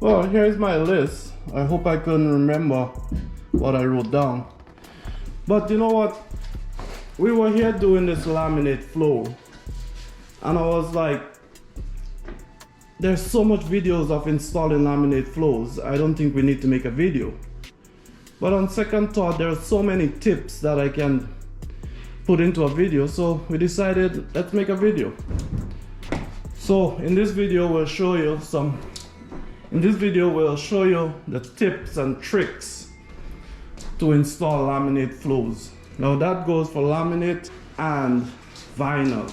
Well, here's my list. I hope I can remember what I wrote down. But you know what? We were here doing this laminate floor, and I was like, there's so much videos of installing laminate floors. I don't think we need to make a video. But on second thought, there are so many tips that I can put into a video, so we decided let's make a video. So in this video we'll show you the tips and tricks to install laminate floors. Now that goes for laminate and vinyl.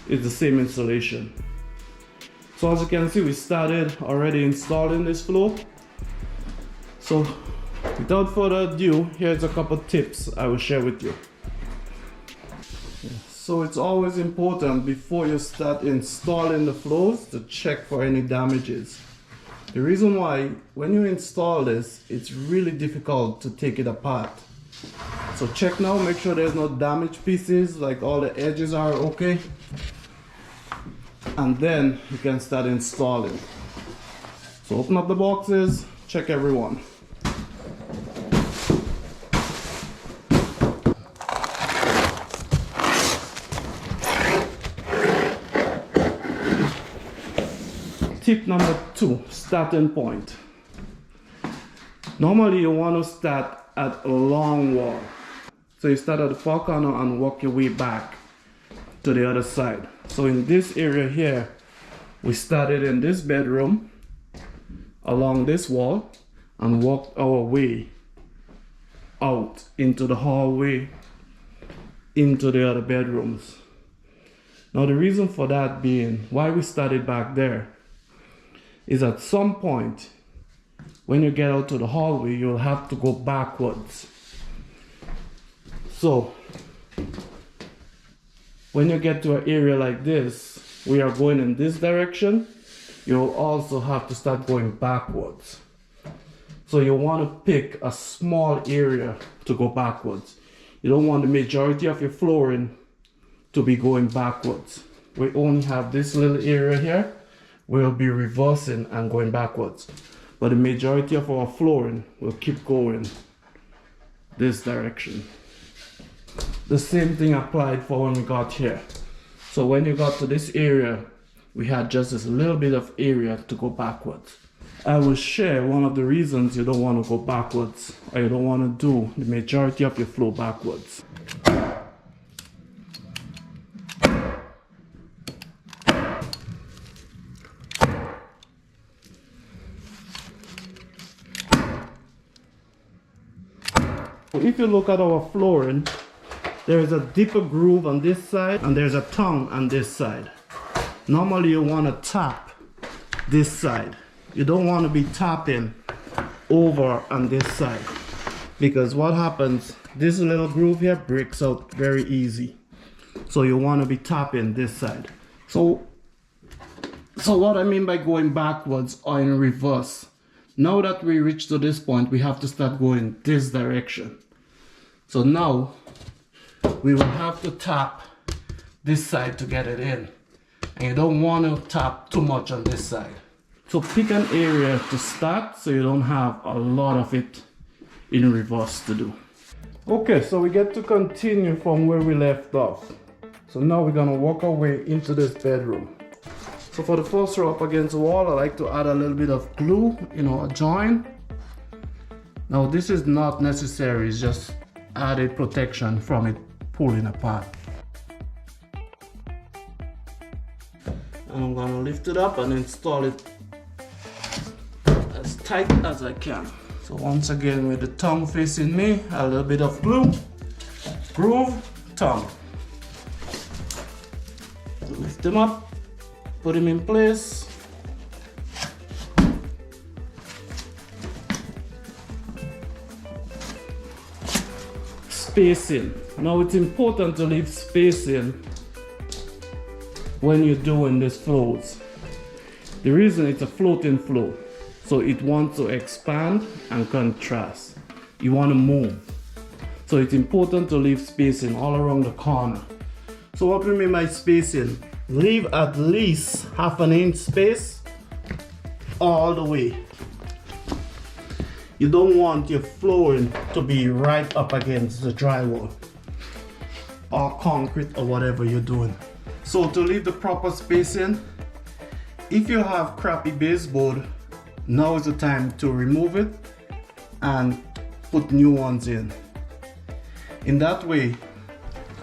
It's the same installation. So as you can see, we started already installing this floor. So without further ado, here's a couple tips I will share with you. So it's always important before you start installing the floors to check for any damages. The reason why, when you install this, it's really difficult to take it apart. So check now, make sure there's no damaged pieces, like all the edges are okay. And then you can start installing. So open up the boxes, check everyone. Tip number 2, starting point. Normally you want to start at a long wall. So you start at the far corner and work your way back to the other side. So in this area here, we started in this bedroom along this wall and walked our way out into the hallway into the other bedrooms. Now the reason for that being why we started back there is at some point when you get out to the hallway, you'll have to go backwards. So when you get to an area like this, we are going in this direction, you'll also have to start going backwards. So you want to pick a small area to go backwards. You don't want the majority of your flooring to be going backwards. We only have this little area here. We'll be reversing and going backwards. But the majority of our flooring will keep going this direction. The same thing applied for when we got here. So when you got to this area, we had just this little bit of area to go backwards. I will share one of the reasons you don't want to go backwards, or you don't want to do the majority of your floor backwards. If you look at our flooring, there is a deeper groove on this side and there's a tongue on this side. Normally you want to tap this side. You don't want to be tapping over on this side, because what happens, this little groove here breaks out very easy. So you want to be tapping this side. So what I mean by going backwards or in reverse, now that we reach to this point, we have to start going this direction. So now we will have to tap this side to get it in. And you don't want to tap too much on this side. So pick an area to start so you don't have a lot of it in reverse to do. Okay, so we get to continue from where we left off. So now we're gonna walk our way into this bedroom. So for the first row up against the wall, I like to add a little bit of glue, a join. Now this is not necessary, it's just added protection from it pulling apart. And I'm gonna lift it up and install it as tight as I can. So once again, with the tongue facing me, a little bit of glue, groove, tongue. Lift them up, put them in place. Spacing. Now it's important to leave spacing when you're doing these floors. The reason it's a floating floor, so it wants to expand and contrast. You want to move. So it's important to leave spacing all around the corner. So what we mean by spacing, leave at least 1/2 inch space all the way. You don't want your flooring to be right up against the drywall or concrete or whatever you're doing. So to leave the proper spacing, if you have crappy baseboard, now is the time to remove it and put new ones in. In that way,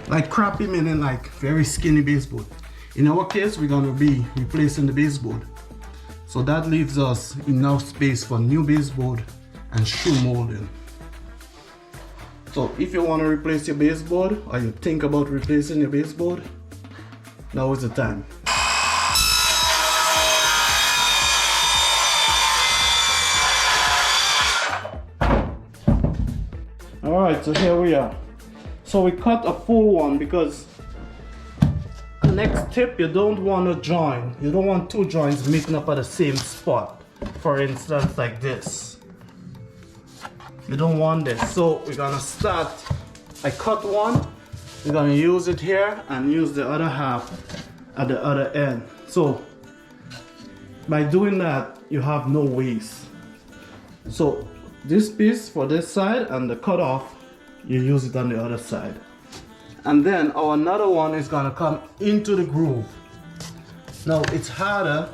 like crappy meaning like very skinny baseboard. In our case, we're gonna be replacing the baseboard. So that leaves us enough space for new baseboard and shoe molding. So if you want to replace your baseboard or you think about replacing your baseboard, now is the time. Alright, so here we are. So we cut a full one because the next tip, you don't want to join. You don't want two joints meeting up at the same spot. For instance, like this. You don't want this. So we're gonna start. I cut one. We're gonna use it here and use the other half at the other end. So by doing that, you have no waste. So this piece for this side and the cut off, you use it on the other side. And then our another one is gonna come into the groove. Now it's harder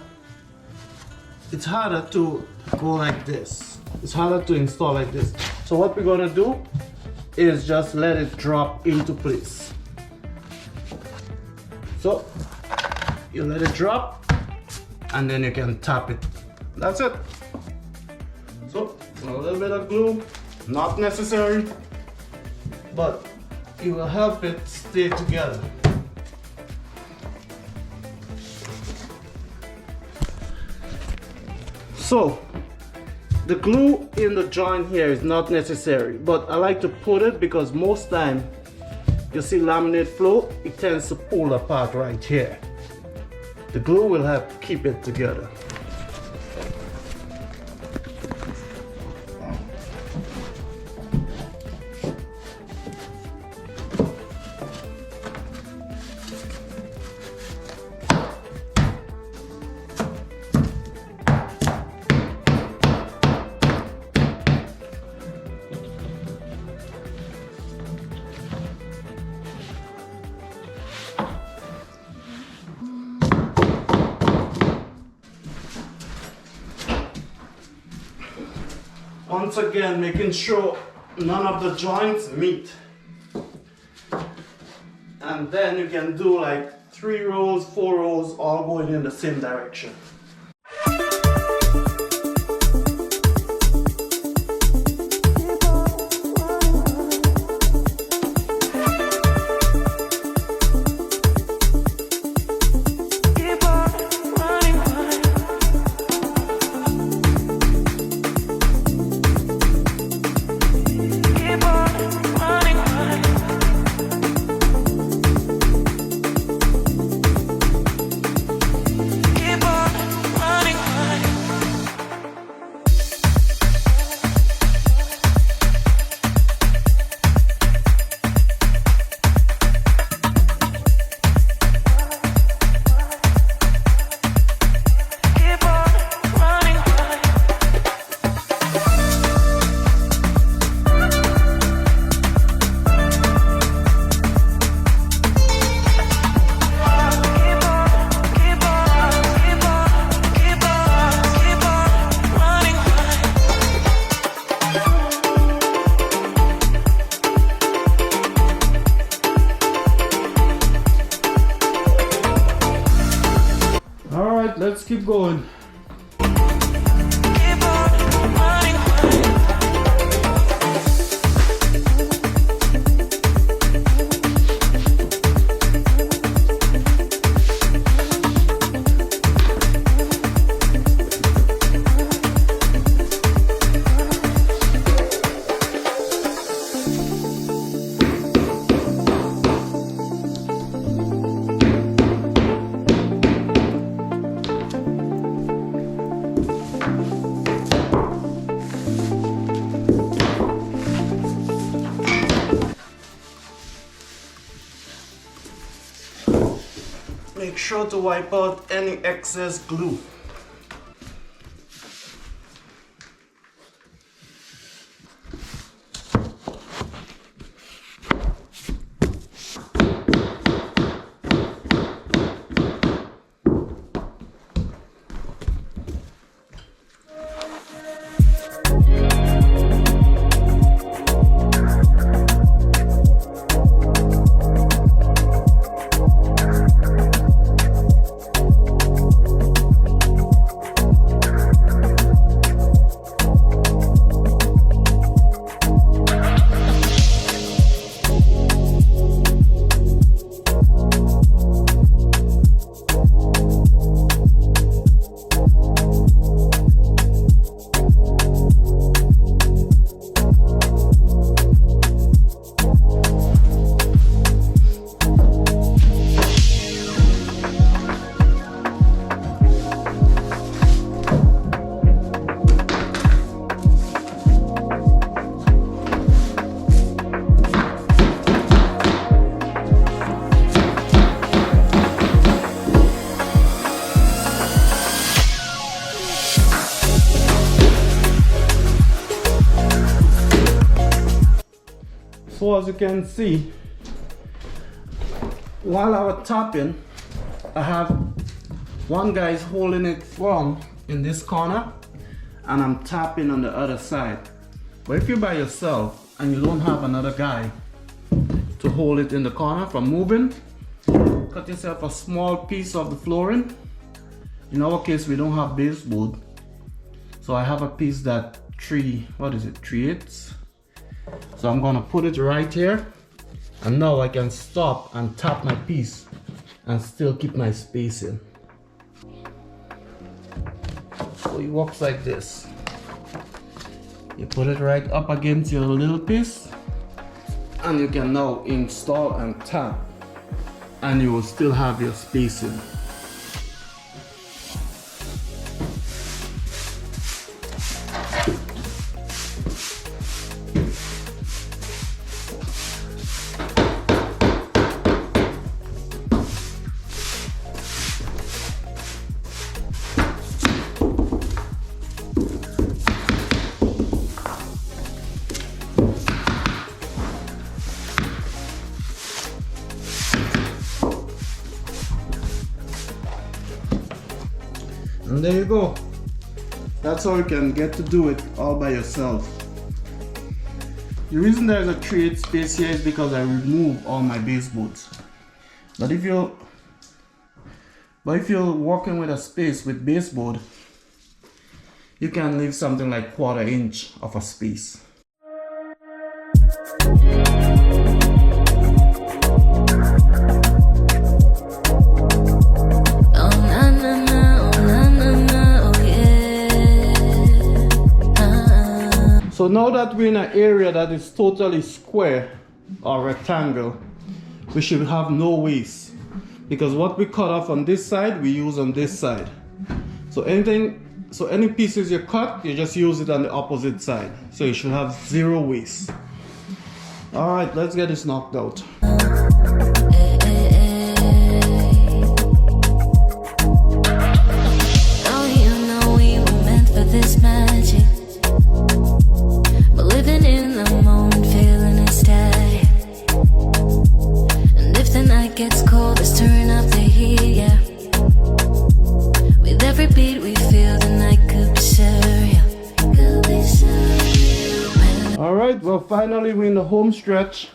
to go like this. It's harder to install like this. So what we're gonna do is just let it drop into place. So you let it drop and then you can tap it. That's it. So a little bit of glue, not necessary, but it will help it stay together. So the glue in the joint here is not necessary, but I like to put it because most time you see laminate flow, it tends to pull apart right here. The glue will help keep it together. Once again, making sure none of the joints meet. And then you can do like 3 rows, 4 rows, all going in the same direction. Let's keep going. Make sure to wipe out any excess glue. So as you can see, while I was tapping, I have one guy is holding it firm in this corner and I'm tapping on the other side. But if you're by yourself and you don't have another guy to hold it in the corner from moving, cut yourself a small piece of the flooring. In our case, we don't have baseboard, so I have a piece that 3/8. So I'm gonna put it right here, and now I can stop and tap my piece and still keep my spacing. So it works like this. You put it right up against your little piece, and you can now install and tap, and you will still have your spacing. And there you go. That's how you can get to do it all by yourself. The reason there's a 3/8 space here is because I remove all my baseboards. But if you're working with a space with baseboard, you can leave something like 1/4 inch of a space. So now that we're in an area that is totally square or rectangle, we should have no waste, because what we cut off on this side, we use on this side. So any pieces you cut, you just use it on the opposite side. So you should have 0 waste. All right, let's get this knocked out. This magic, but living in the moment, feeling ecstatic. And if the night gets cold, let's turn up the heat, yeah. With every beat we feel, the night could be surreal. Could be surreal. All right, well, finally we're in the home stretch,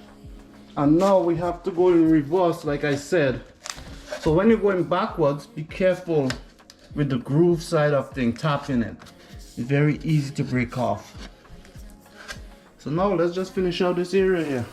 and now we have to go in reverse, like I said. So when you're going backwards, be careful with the groove side of things, tapping it. It's very easy to break off. So now let's just finish out this area here.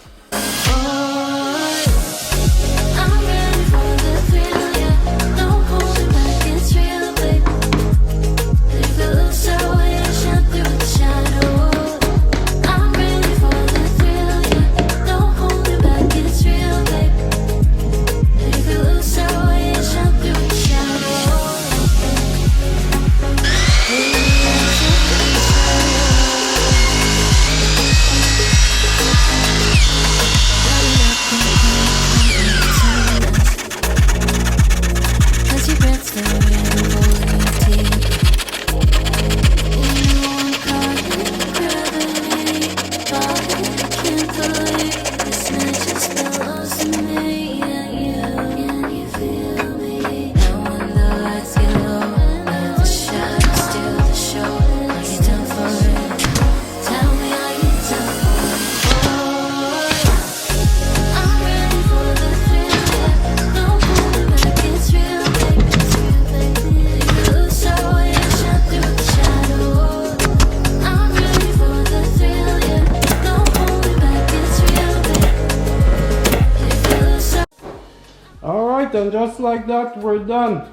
And just like that, we're done.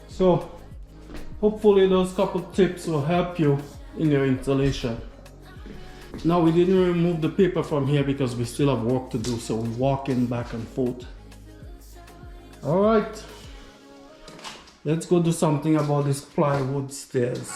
So hopefully those couple tips will help you in your installation. Now we didn't remove the paper from here because we still have work to do, so we're walking back and forth. All right, let's go do something about this plywood stairs.